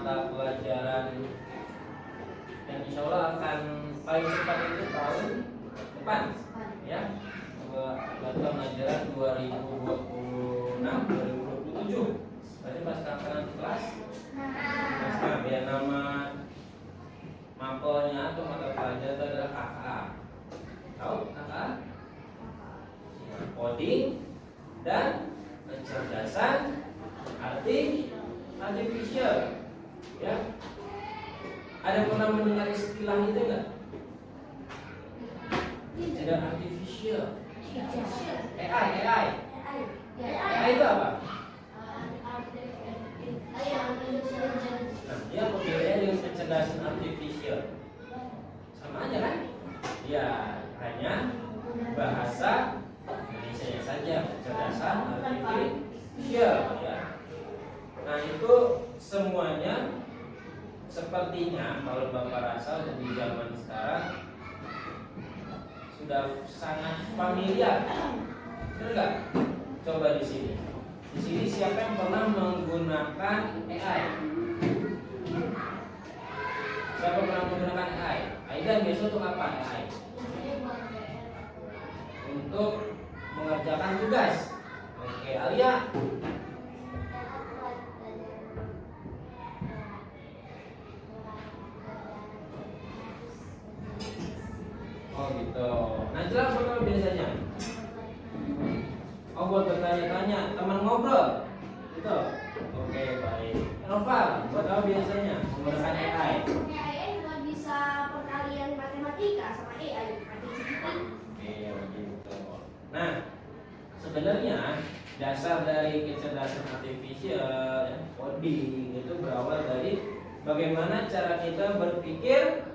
mata pelajaran yang insya Allah akan paling cepat itu tahun depan, ya. Batuan ajaran 2026-2027. Berarti pas kakak kelas, nah, biar nama mapelnya atau mata pelajaran itu adalah KKA. Tahu KKA? Coding dan kecerdasan artificial, ya. Ada pernah mendengar istilah itu enggak? Tidak artificial. AI itu apa? Nah, dia pembedanya dengan kecerdasan artificial. Sama aja kan? Ya, hanya bahasa Indonesia saja, kecerdasan artificial, ya. Nah, itu semuanya sepertinya kalau Bapak rasa di zaman sekarang sudah sangat familiar. Benar nggak? Coba di sini. Di sini siapa yang pernah menggunakan AI? Siapa pernah menggunakan AI? Aida biasa untuk apa AI? Untuk mengerjakan tugas. Oke, Alia. Oh gitu. Najla apa biasanya? Oh, buat bertanya-tanya, teman ngobrol. Gitu. Oke, baik. Noval, buat apa biasanya menggunakan AI? AI juga bisa perkalian matematika sama AI. Oke, begitu. Nah, sebenarnya dasar dari kecerdasan artificial, ya, coding itu berawal dari bagaimana cara kita berpikir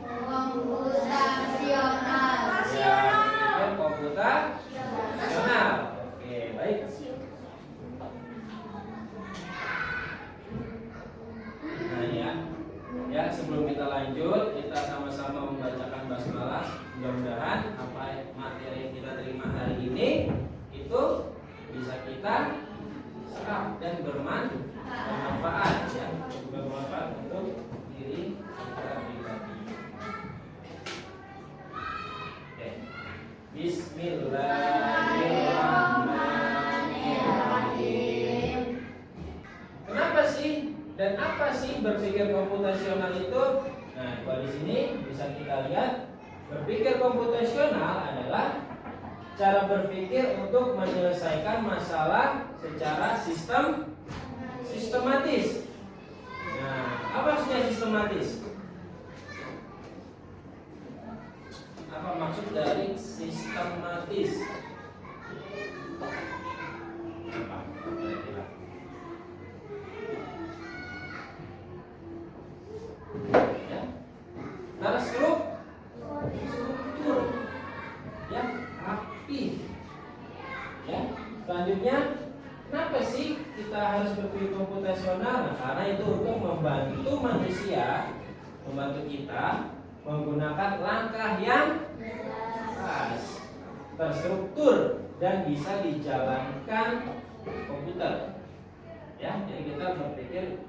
Komputasional. ya, berpikir komputasional. Oke, baik. Nah, ya sebelum kita lanjut, kita sama-sama membacakan basmalah. Mudah-mudahan apa materi yang kita terima hari ini itu bisa kita serap dan bermanfaat, ya, bermanfaat untuk diri kita pribadi. Oke. Bismillahirrahmanirrahim. Kenapa sih dan apa sih berpikir komputasional itu? Nah, kalau di sini bisa kita lihat, berpikir komputasional adalah cara berpikir untuk menyelesaikan masalah secara sistematis. Nah, apa maksudnya sistematis? Apa maksud dari sistematis? Apa? Kira-kira? Ya, terstruktur, ya, rapi, ya. Selanjutnya, kenapa sih kita harus berpikir komputasional? Nah, karena itu untuk membantu manusia, membantu kita menggunakan langkah yang pas, terstruktur dan bisa dijalankan komputer. Ya, jadi kita berpikir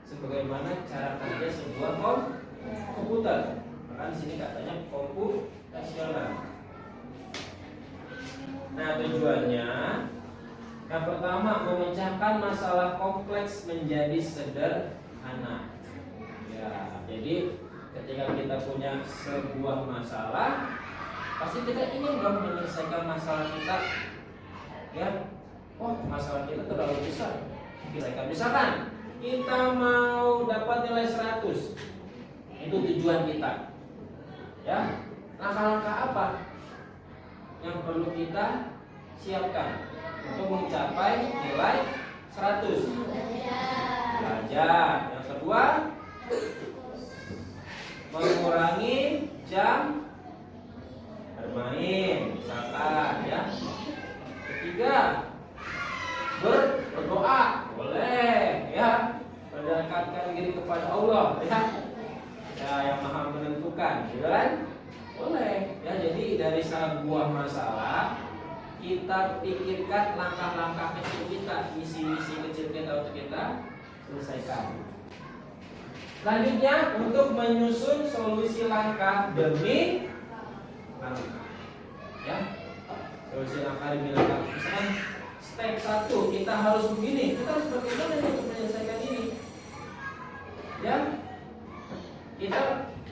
sebagaimana cara kerja sebuah komputer. Maka di sini katanya komputasional. Nah, tujuannya yang pertama memecahkan masalah kompleks menjadi sederhana. Ya, jadi ketika kita punya sebuah masalah, pasti kita ingin dong menyelesaikan masalah kita. Ya, oh masalah kita terlalu besar. Misalkan kita mau dapat nilai 100, itu tujuan kita. Ya, langkah-langkah apa yang perlu kita siapkan untuk mencapai nilai 100? Belajar. Yang kedua, mengurangi jam bermain, misalkan, ya. Ketiga, berdoa, boleh, ya, mendekatkan diri kepada Allah, ya, yang maha menentukan, gitu kan? Boleh, ya. Jadi dari sebuah masalah kita pikirkan langkah-langkah kecil kita, misi-misi kecil kita untuk kita selesaikan. Selanjutnya untuk menyusun solusi langkah demi langkah. Ya. Solusi langkah demi langkah. Misalkan step 1 kita harus begini, kita harus bagaimana untuk menyelesaikan ini? Ya. Kita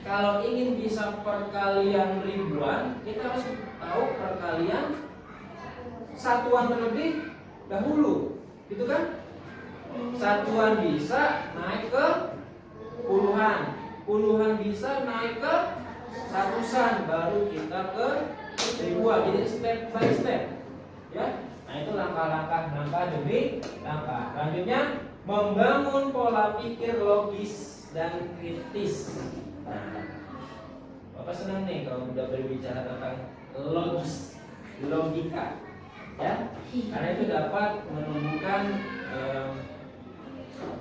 kalau ingin bisa perkalian ribuan, kita harus tahu perkalian satuan terlebih dahulu, gitu kan? Satuan bisa naik ke puluhan, puluhan bisa naik ke ratusan, baru kita ke ribuan. Jadi step by step, ya. Nah itu langkah demi langkah. Selanjutnya membangun pola pikir logis dan kritis. Nah, Bapak senang nih kalau udah berbicara tentang logis, logika, ya, karena itu dapat menumbuhkan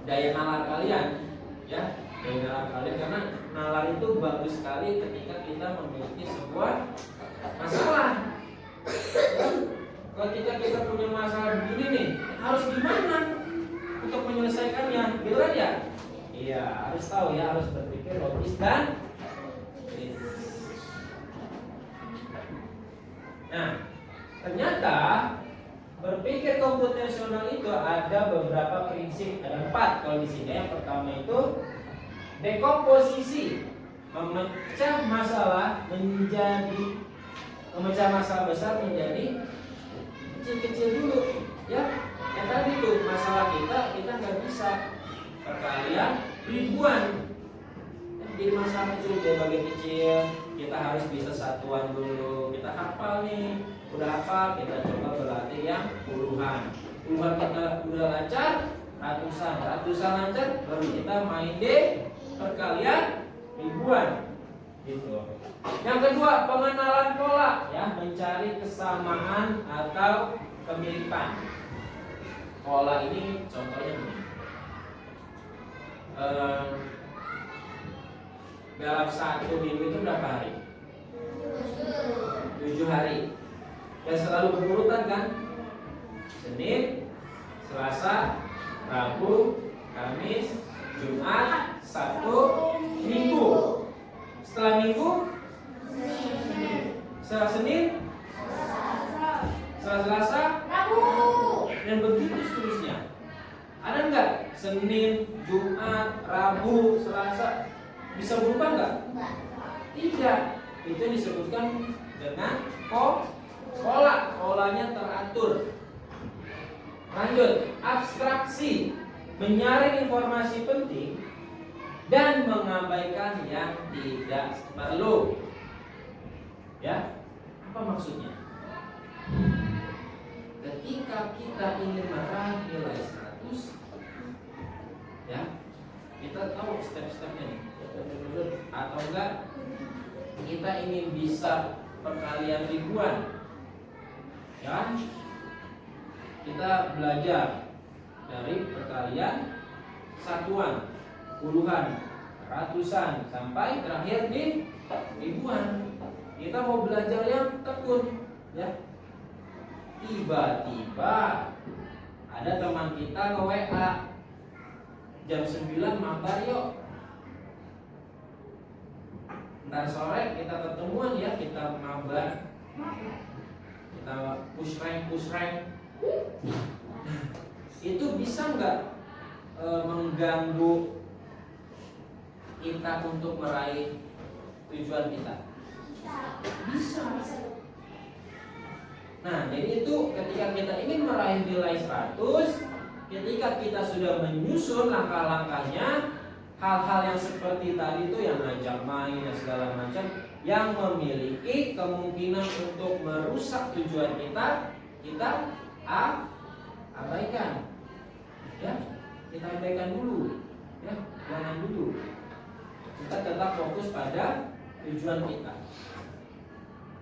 daya nalar kalian, ya, daya nalar kalian, karena nalar itu bagus sekali ketika kita memiliki sebuah masalah. Kalau kita punya masalah begini nih, harus gimana untuk menyelesaikannya, gitu kan ya? Iya, harus tahu ya, harus berpikir logis dan kritis. Nah, ternyata berpikir komputasional itu ada beberapa prinsip, ada 4 kalau di sini. Yang pertama itu dekomposisi, memecah masalah besar menjadi kecil-kecil dulu, ya. Yang tadi tuh masalah kita nggak bisa perkalian ribuan. Jadi masalah kecil dia bagi kecil, kita harus bisa satuan dulu. Kita hafal nih, udah hafal, kita coba berlatih yang puluhan. Puluhan kita udah lancar, ratusan lancar, baru kita main deh perkalian ribuan, gitu. Yang kedua, pengenalan pola, ya, mencari kesamaan atau kemiripan. Pola ini contohnya begini. Dalam 1 minggu itu berapa hari? 7 hari. Dan selalu berurutan kan? Senin, Selasa, Rabu, Kamis, Jumat, Sabtu, Minggu. Setelah Minggu, setelah Senin, setelah Selasa, Rabu, dan begitu seterusnya. Ada nggak Senin, Jumat, Rabu, Selasa bisa berubah nggak? Tidak. Itu disebutkan dengan pola. Polanya teratur. Lanjut, abstraksi, menyaring informasi penting dan mengabaikan yang tidak perlu. Ya, apa maksudnya? Ketika kita ingin meraih nilai 100, ya, kita tahu step-stepnya nih. Atau enggak kita ingin bisa perkalian ribuan, ya, kita belajar dari perkalian satuan, puluhan, ratusan, sampai terakhir di ribuan. Kita mau belajar yang tekun, ya. Tiba-tiba ada teman kita nge-WA, jam 9 mabar yuk. Ntar sore kita ketemuan ya, kita mabar, kita push rank. Itu bisa nggak mengganggu kita untuk meraih tujuan kita? Bisa. Nah, jadi itu ketika kita ingin meraih nilai 100, ketika kita sudah menyusun langkah-langkahnya, hal-hal yang seperti tadi itu yang ngajak main dan segala macam yang memiliki kemungkinan untuk merusak tujuan kita abaikan. Ya, kita abaikan dulu. Ya, jangan dulu. Kita tetap fokus pada tujuan kita.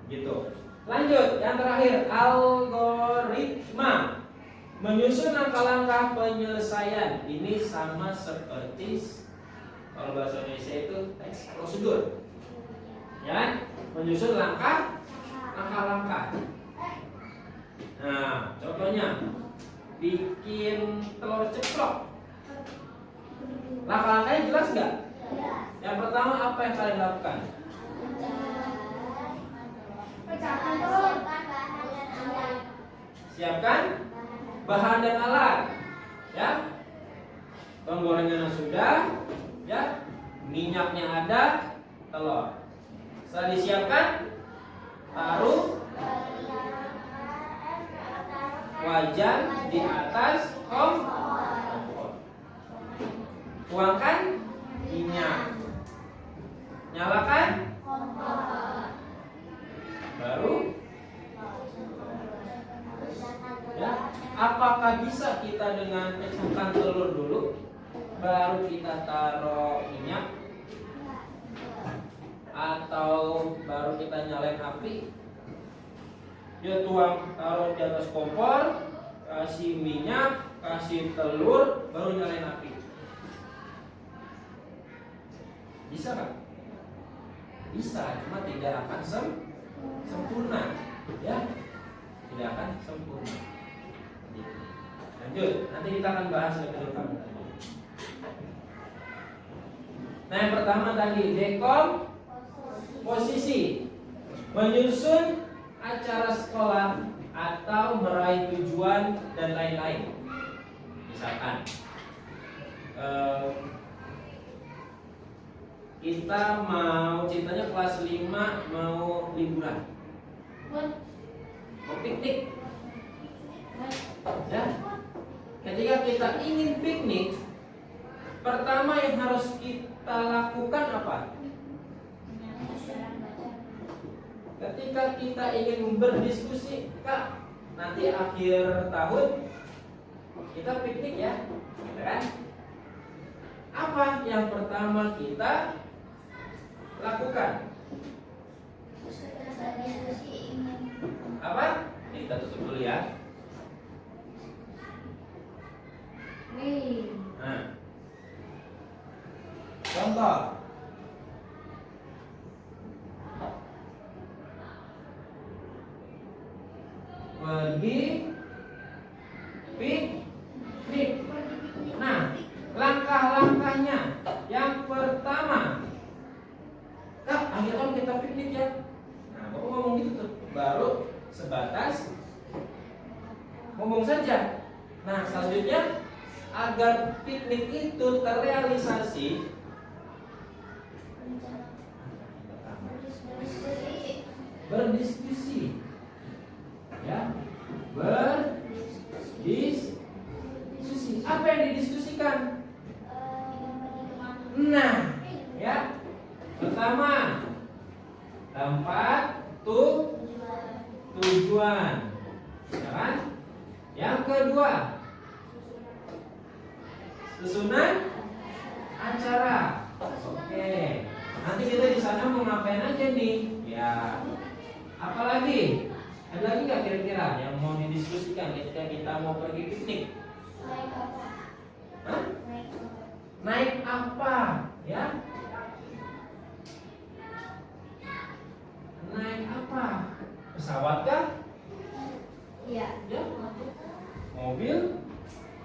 Gitu. Lanjut, yang terakhir, algoritma, menyusun langkah-langkah penyelesaian. Ini sama seperti kalau bahasa Indonesia itu teks prosedur, ya, menyusun langkah-langkah. Nah, contohnya bikin telur ceplok. Langkah-langkahnya jelas nggak? Ya. Yang pertama apa yang kalian lakukan? Pecahkan telur. Siapkan bahan dan alat. Ya. Penggorengan sudah, ya. Minyaknya ada, telur. Setelah disiapkan, taruh wajan di atas kompor. Tuangkan minyak. Nyalakan. Baru ya, apakah bisa kita dengan pecahkan telur dulu baru kita taruh minyak, atau baru kita nyalain api? Dia tuang, taruh di atas kompor, kasih minyak, kasih telur, baru nyalain api. Bisa kan? Bisa, cuma tidak akan sempurna, ya, tidak akan sempurna. Lanjut, nanti kita akan bahas lebih depan. Nah, yang pertama tadi dekomposisi, menyusun acara sekolah atau meraih tujuan dan lain-lain. Misalkan kita mau ceritanya kelas 5 mau liburan, mau piknik. Ya, ketika kita ingin piknik, pertama yang harus kita lakukan apa? Ketika kita ingin berdiskusi, Kak, nanti akhir tahun kita piknik ya, kan? Apa yang pertama kita lakukan? Apa? Kita tutup dulu ya. Nah, contoh, pergi piknik. Nah, langkah-langkahnya yang pertama, Kak, akhir tahun kita piknik ya. Nah, baru ngomong gitu tuh, baru sebatas ngomong saja. Nah, selanjutnya agar piknik itu terrealisasi, berdiskusi, ya, berdiskusi. Apa yang didiskusikan? Nah, ya, pertama tempat tujuan, ya kan? Yang kedua susunan acara. Oke, nanti kita di sana mau ngapain aja nih? Ya, apalagi? Ada lagi nggak kira-kira yang mau didiskusikan ketika kita mau pergi piknik? Hah? Naik apa? Ya? Naik apa? Pesawat kah? Iya. Ya? Mobil?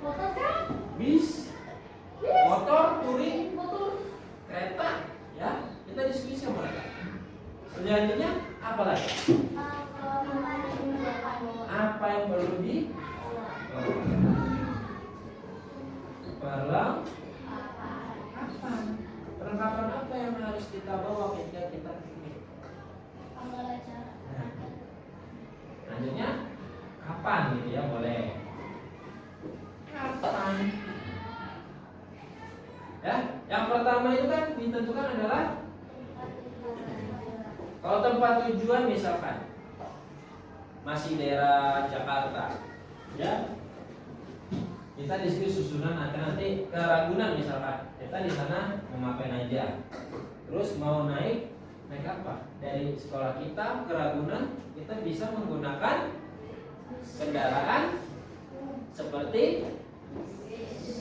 Motor kan? Bis? Motor? Touring? Kereta? Ya? Kita diskusi sama mereka. Selanjutnya apa lagi? Apa yang perlu di perlengkapan apa yang harus kita bawa ketika kita piknik? Nah, selanjutnya kapan gitu ya, boleh. Kapan? Ya, yang pertama itu kan ditentukan adalah kalau tempat tujuan misalkan masih daerah Jakarta, ya, kita diskusi susunan nanti ke Ragunan misalkan, kita di sana mau ngapain aja, terus mau naik apa? Dari sekolah kita ke Ragunan kita bisa menggunakan kendaraan seperti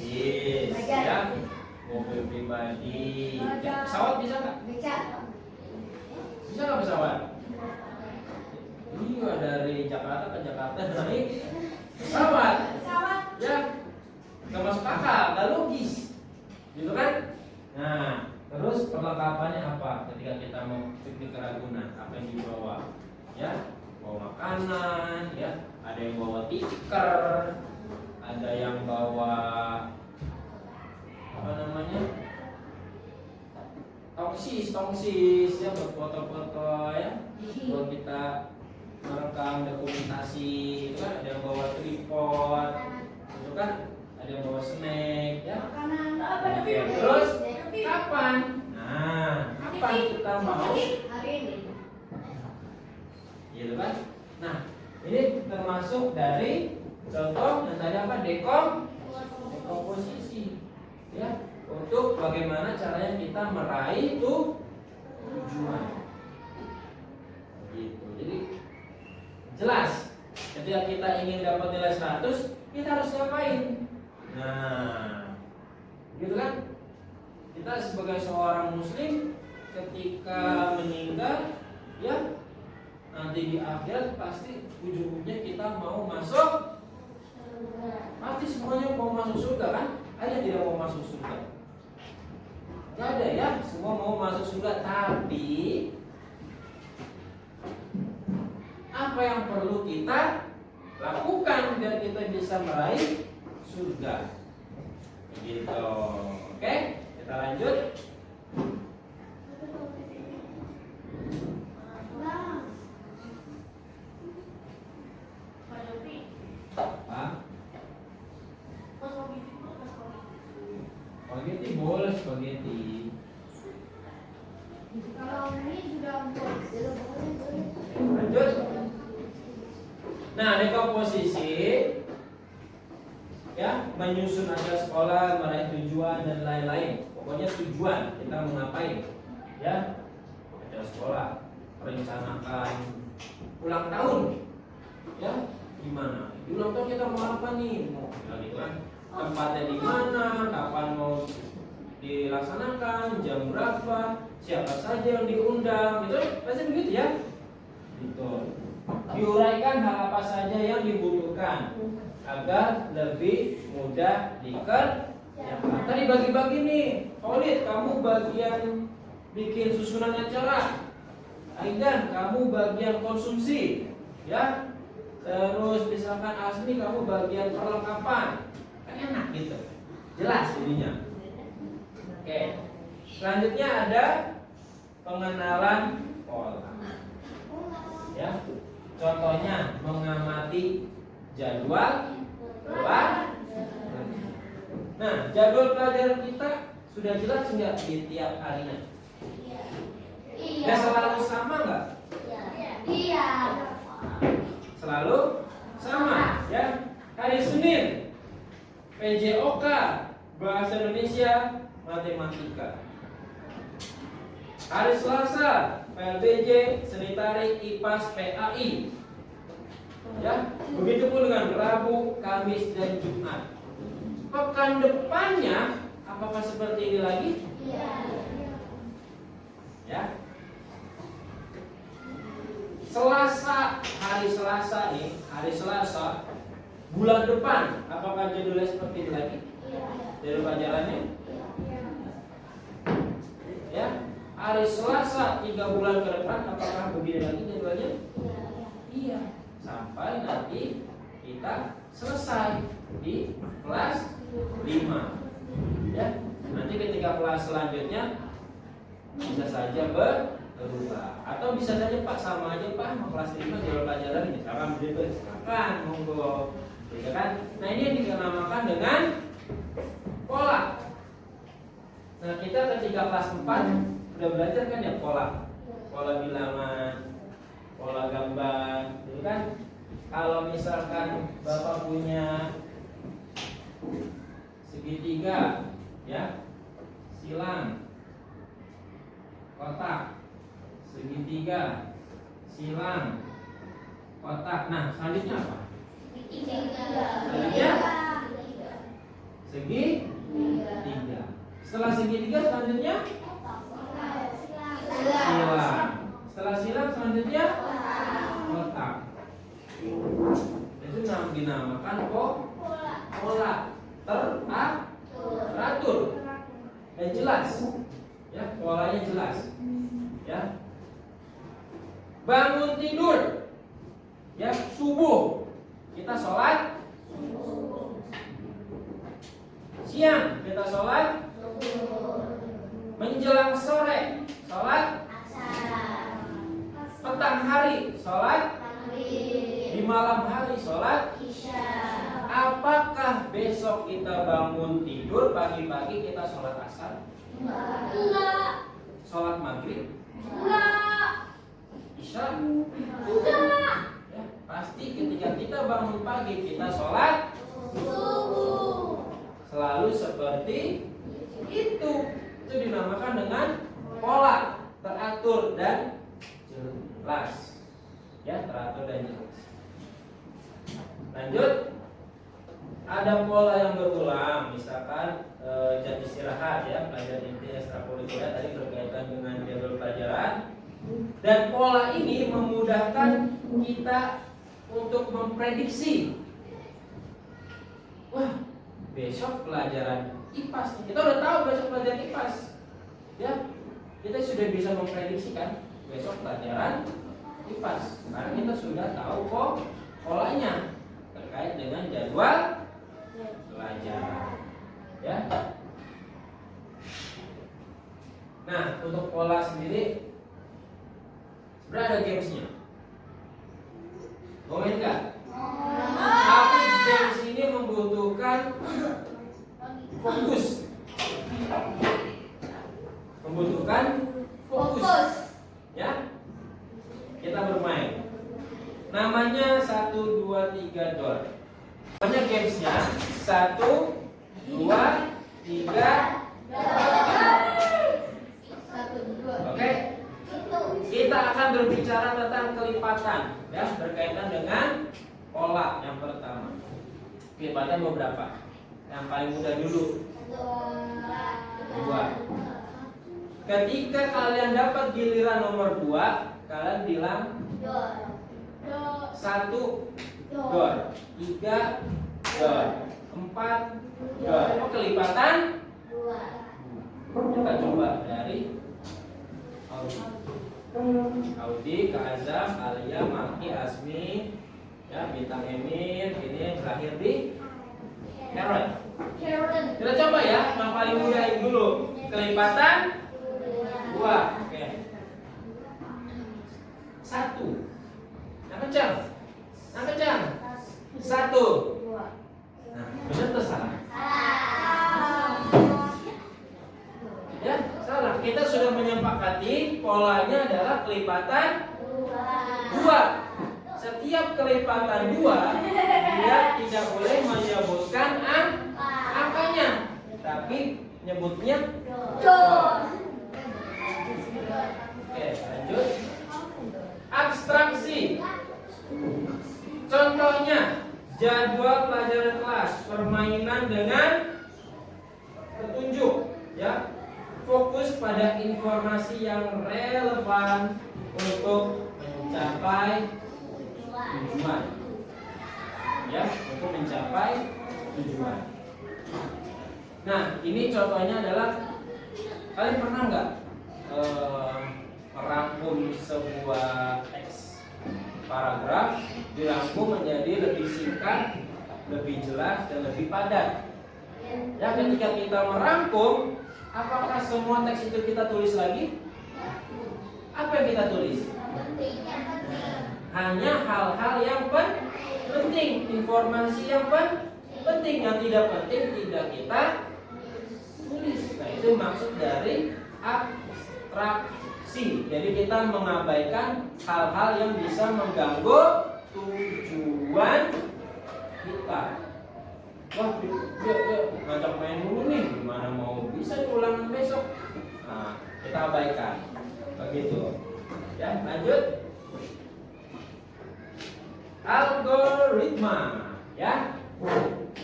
bis, ya, mobil pribadi, ya, pesawat bisa nggak? Bisa nggak pesawat? Iya, dari Jakarta ke Jakarta naik pesawat, ya, nggak masuk akal, nggak logis, gitu kan? perlengkapannya apa ketika kita mau piknik ke Ragunan? Apa yang dibawa? Ya, bawa makanan, ya. Ada yang bawa tikar, ada yang bawa apa namanya? Tongsis ya buat foto-foto ya. Buat kita merekam dokumentasi, itu kan ada yang bawa tripod, itu kan ada yang bawa snack ya. Makanan apa? Oke, terus kapan? Nah, kapan kita mau? Hari ini. Gitu kan? Nah, ini termasuk dari contoh yang tadi apa? Dekomposisi. Ya, untuk bagaimana caranya kita meraih tujuan. Gitu. Jadi jelas, ketika kita ingin dapat nilai 100, kita harus ngapain? Nah, gitu kan? Kita sebagai seorang muslim ketika meninggal, ya nanti di akhirat pasti ujung-ujungnya kita mau masuk. Pasti semuanya mau masuk surga kan? Ada yang tidak mau masuk surga? Gak ada ya, semua mau masuk surga. Tapi apa yang perlu kita lakukan biar kita bisa meraih surga? Gitu. Oke, kita lanjut. Apa? Spaghetti boleh spaghetti. Kalau ini sudah Lanjut. Nah, dekomposisi ya, menyusun agenda sekolah, meraih tujuan dan lain-lain. Pokoknya tujuan kita mau ngapain? Ya, ada sekolah, merencanakan ulang tahun. Ya, gimana? Di ulang tahun kita mau apa nih? Mau gitu kan? Tempatnya di mana? Kapan mau dilaksanakan? Jam berapa? Siapa saja yang diundang? Gitu, pasti begitu ya. Gitu. Diuraikan hal apa saja yang dibutuhkan agar lebih mudah dikerjakan. Tadi bagi-bagi nih, Khalid, kamu bagian bikin susunan acara, Aidan, kamu bagian konsumsi, ya. Terus misalkan Asmi, kamu bagian perlengkapan, kan enak gitu, jelas jadinya. Oke, selanjutnya ada pengenalan pola, ya. Contohnya mengamati jadwal pelajaran. Nah, jadwal pelajaran kita sudah jelas nggak di tiap harinya? Iya. Ya, selalu sama nggak? Iya. Selalu sama, ya. Hari Senin PJOK Bahasa Indonesia Matematika. Hari Selasa PLBJ Seni Tarik IPAS PAI. Ya, begitupun dengan Rabu, Kamis dan Jumat. Pekan depannya apakah seperti ini lagi? Iya. Ya. Selasa, hari Selasa nih, hari Selasa bulan depan apakah judulnya seperti ini lagi? Iya. Judul pelajarannya? Iya. Ya. Hari Selasa 3 bulan ke depan apakah begini lagi jadwalnya? Iya. Sampai nanti kita selesai di kelas 5. Ya. Nanti ketika kelas selanjutnya bisa saja berubah atau bisa saja Pak sama aja Pak, mau kelas 5 jadwal pelajaran misalkan begitu, silakan monggo. Gitu kan? Nah, ini yang dinamakan dengan pola. Nah, kita ketika kelas 4 udah belajar kan ya pola bilangan, pola gambar, gitu kan? Kalau misalkan Bapak punya segitiga, ya, silang, kotak, segitiga, silang, kotak. Nah, selanjutnya apa? Segitiga. Setelah segitiga selanjutnya silang. Setelah silang selanjutnya kotak. Itu dinamakan pola teratur dan jelas. Ya, polanya jelas. Ya. Bangun tidur. Ya, subuh. Kita sholat. Siang kita sholat. Menjelang sore sholat. Petang hari sholat. Di malam hari sholat. Apakah besok kita bangun tidur pagi-pagi kita sholat asar? Enggak. Sholat maghrib? Enggak. Isya? Enggak. Ya, pasti ketika kita bangun pagi kita sholat Subuh. selalu seperti itu. Itu dinamakan dengan pola, teratur dan jelas. Ya, teratur dan jelas. Lanjut. Ada pola yang berulang, misalkan jam istirahat ya, pelajaran inti ekstrakurikuler tadi berkaitan dengan jadwal pelajaran. Dan pola ini memudahkan kita untuk memprediksi. Wah, besok pelajaran IPAS. Kita udah tahu besok pelajaran IPAS. Ya, kita sudah bisa memprediksikan besok pelajaran IPAS karena kita sudah tahu kok polanya terkait dengan jadwal pelajaran. Ya. Nah, untuk pola sendiri berada gamesnya. Mau main nggak? Tapi games ini membutuhkan fokus. Membutuhkan fokus. Ya. Kita bermain. Namanya 1 2 3 door. Namanya gamesnya 1 2 3 Oke. Kita akan berbicara tentang kelipatan ya, berkaitan dengan pola yang pertama. Kelipatan beberapa. Yang paling mudah dulu. 2. Ketika kalian dapat giliran nomor 2, kalian bilang 1 door, 3 door, 4 door. Oh, kelipatan 2. Kita coba dari Audi, Kak Azam, Alia, Maki, Asmi, ya, Bintang Emir, ini terakhir di Karen. Kita coba ya, yang paling mudah ini dulu. Kelipatan 2. Oke. 1. Yang kencang. Yang kencang. 1. Nah, benar atau salah? Ya, salah. Kita sudah menyepakati polanya adalah kelipatan 2. Setiap kelipatan 2 dia tidak boleh menyebutkan angkanya, tapi nyebutnya door. Oke, lanjut. Abstraksi. Contohnya jadwal pelajaran kelas, permainan dengan petunjuk, ya. Fokus pada informasi yang relevan untuk mencapai tujuan. Ya, untuk mencapai tujuan. Nah, ini contohnya adalah kalian pernah nggak merangkum sebuah teks paragraf dirangkum menjadi lebih singkat, lebih jelas dan lebih padat. Ya, ketika kita merangkum, apakah semua teks itu kita tulis lagi? Apa yang kita tulis? Hanya hal-hal yang penting, informasi yang penting, yang tidak penting tidak kita tulis. Nah, itu maksud dari abstraksi. Jadi kita mengabaikan hal-hal yang bisa mengganggu tujuan kita. Wah, dia ngajak main dulu nih, gimana mau bisa diulang besok? Nah, kita abaikan. Begitu. Ya, lanjut. Algoritma, ya.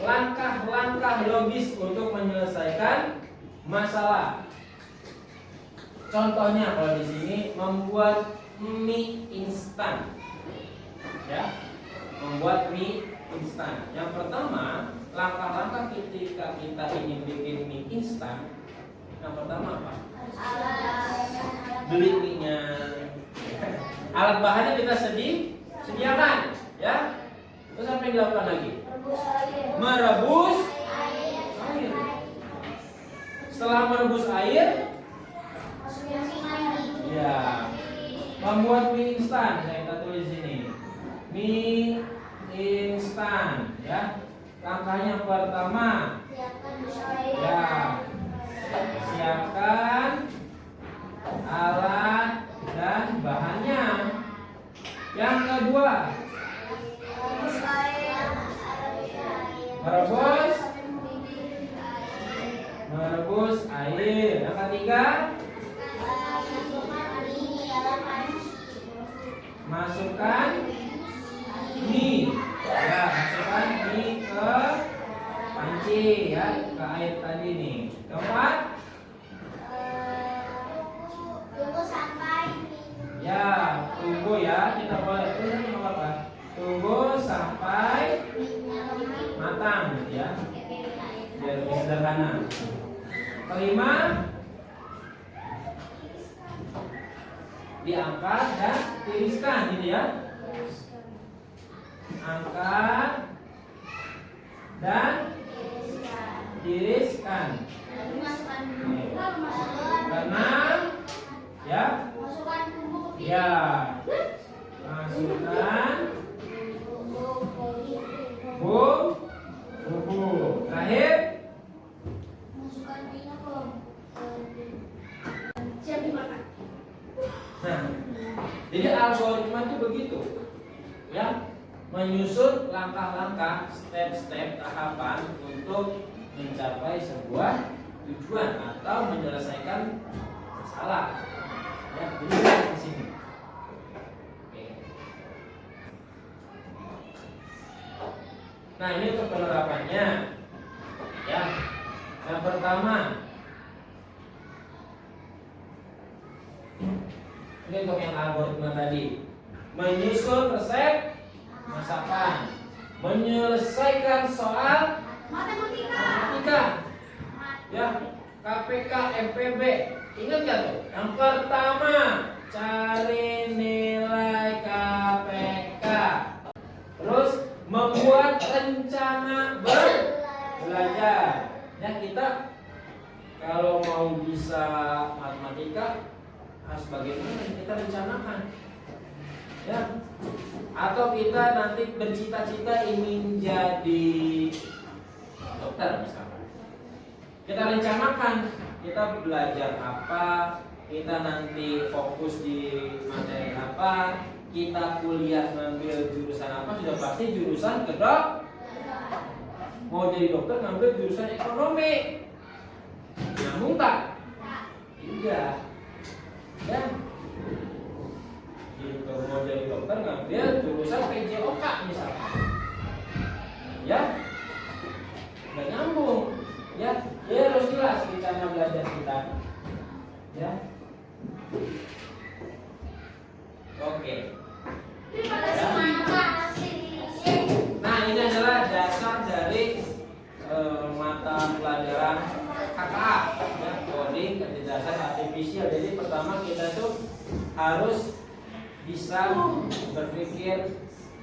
Langkah-langkah logis untuk menyelesaikan masalah. Contohnya kalau di sini membuat mie instan. Ya. Membuat mie instan. Yang pertama, langkah-langkah ketika kita ingin bikin mie instan, Yang pertama apa? Beli minyak. Alat bahannya kita sediakan, ya. Terus apa yang dilakukan lagi? Merebus air. Setelah merebus air, ya, membuat mie instan. Saya tulis sini. Mie instan, ya. Langkahnya pertama, ya, siapkan alat dan bahannya. Yang kedua, merebus air. Yang ketiga, masukkan mie. Ya, masukkan mie ke panci, ya, ke air tadi nih. Keempat, ya, tunggu ya, kita boleh tulis apa? Tunggu sampai matang, gitu ya, biar lebih sederhana. Kelima, diangkat dan tiriskan, gitu ya. Angkat dan tiriskan. Keenam, ya, ya, masukkan bumbu. Terakhir, nah, jadi algoritma itu begitu, ya, menyusun langkah-langkah, step-step tahapan untuk mencapai sebuah tujuan atau menyelesaikan masalah. Ya, jadi di sini. Oke. Nah, ini untuk penerapannya. Ya. Yang pertama, ini untuk yang algoritma tadi. Menyusun resep masakan, menyelesaikan soal matematika. Ya, KPK, MPB. Ingat gak tuh? Yang pertama, cari nilai KPK. Terus membuat rencana belajar. Ya, kita kalau mau bisa matematika harus bagaimana? Kita rencanakan. Ya. Atau kita nanti bercita-cita ingin jadi dokter misalkan. Kita rencanakan kita belajar apa, kita nanti fokus di materi apa, kita kuliah ngambil jurusan apa, sudah pasti jurusan kedok. Mau jadi dokter ngambil jurusan ekonomi, nyambung tak? Tidak. Ya. Gitu, mau jadi dokter ngambil jurusan PJOK misalnya. Ya. Nggak nyambung. Ya, dia harus jelas rencana belajar kita. Ya. Oke. Ya. Nah, ini adalah dasar dari mata pelajaran KKA, ya, coding kecerdasan artifisial. Jadi pertama kita tuh harus bisa berpikir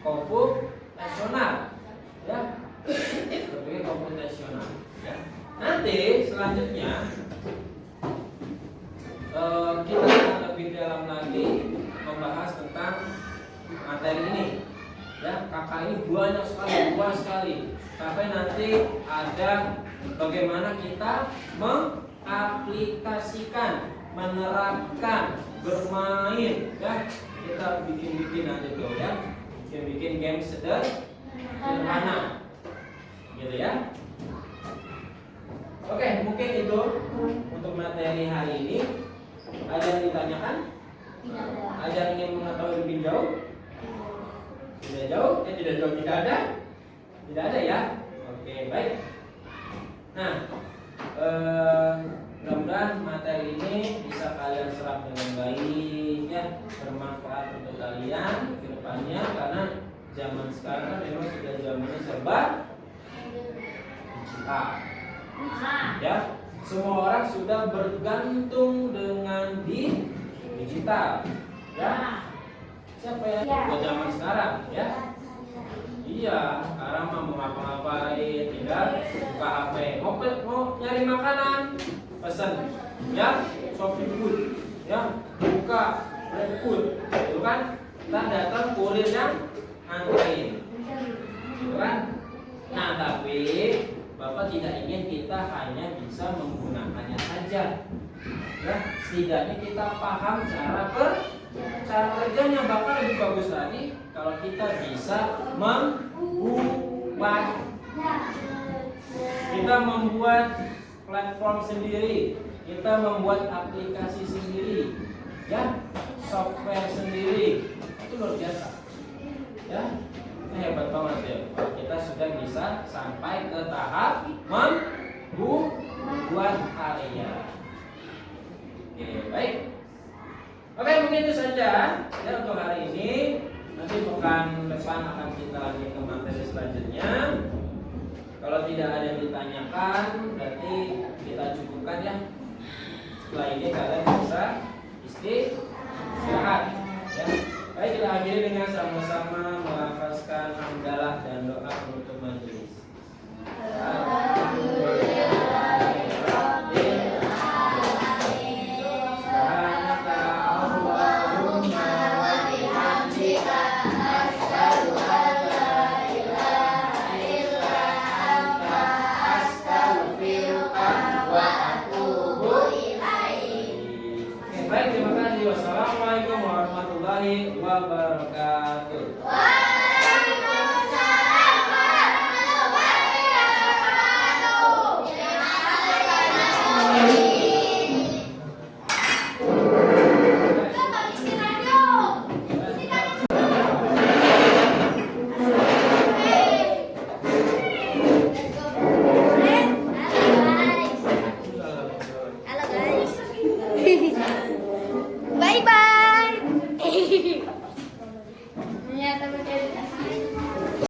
komputasional, ya, berpikir komputasional. Ya. Nanti selanjutnya kita akan lebih dalam lagi membahas tentang materi ini. Ya, kakak ini banyak sekali, luas sekali. Sampai nanti ada bagaimana kita mengaplikasikan, menerapkan, bermain. Ya, kita bikin aja tuh, ya, bikin game sederhana, gitu ya. Oke, mungkin itu untuk materi hari ini. Ada yang ditanyakan? Ada yang ingin mengetahui lebih jauh? Tidak jauh? Tidak jauh, tidak ada? Tidak ada ya? Oke, baik. Nah, mudah-mudahan materi ini bisa kalian serap dengan baik, ya, bermanfaat untuk kalian ke depannya, karena zaman sekarang memang sudah zamannya serba digital. Ya, semua orang sudah bergantung dengan digital, ya. Siapa yang ikut zaman sekarang, ya? Iya, sekarang mau ngapa-ngapain, tinggal buka HP, mau nyari makanan, pesan, ya, Shopee Food, ya, buka GrabFood, itu kan, kita datang kurir yang anterin, gitu kan? Nah, tapi Bapak tidak ingin kita hanya bisa menggunakannya saja, ya, setidaknya kita paham cara kerjanya. Bahkan lebih bagus lagi kalau kita bisa membuat platform sendiri, kita membuat aplikasi sendiri, ya, software sendiri, itu luar biasa, ya. Ini hebat banget ya, kalau kita sudah bisa sampai ke tahap membuat karya. Oke, baik. Oke, mungkin itu saja ya untuk hari ini. Nanti pekan depan akan kita lanjut ke materi selanjutnya. Kalau tidak ada yang ditanyakan, berarti kita cukupkan ya. Setelah ini kalian bisa istirahat. Ya. Baik, kita akhiri dengan sama-sama melafazkan hamdalah dan doa penutup majelis. Baik, terima kasih. Wassalamualaikum warahmatullahi wabarakatuh.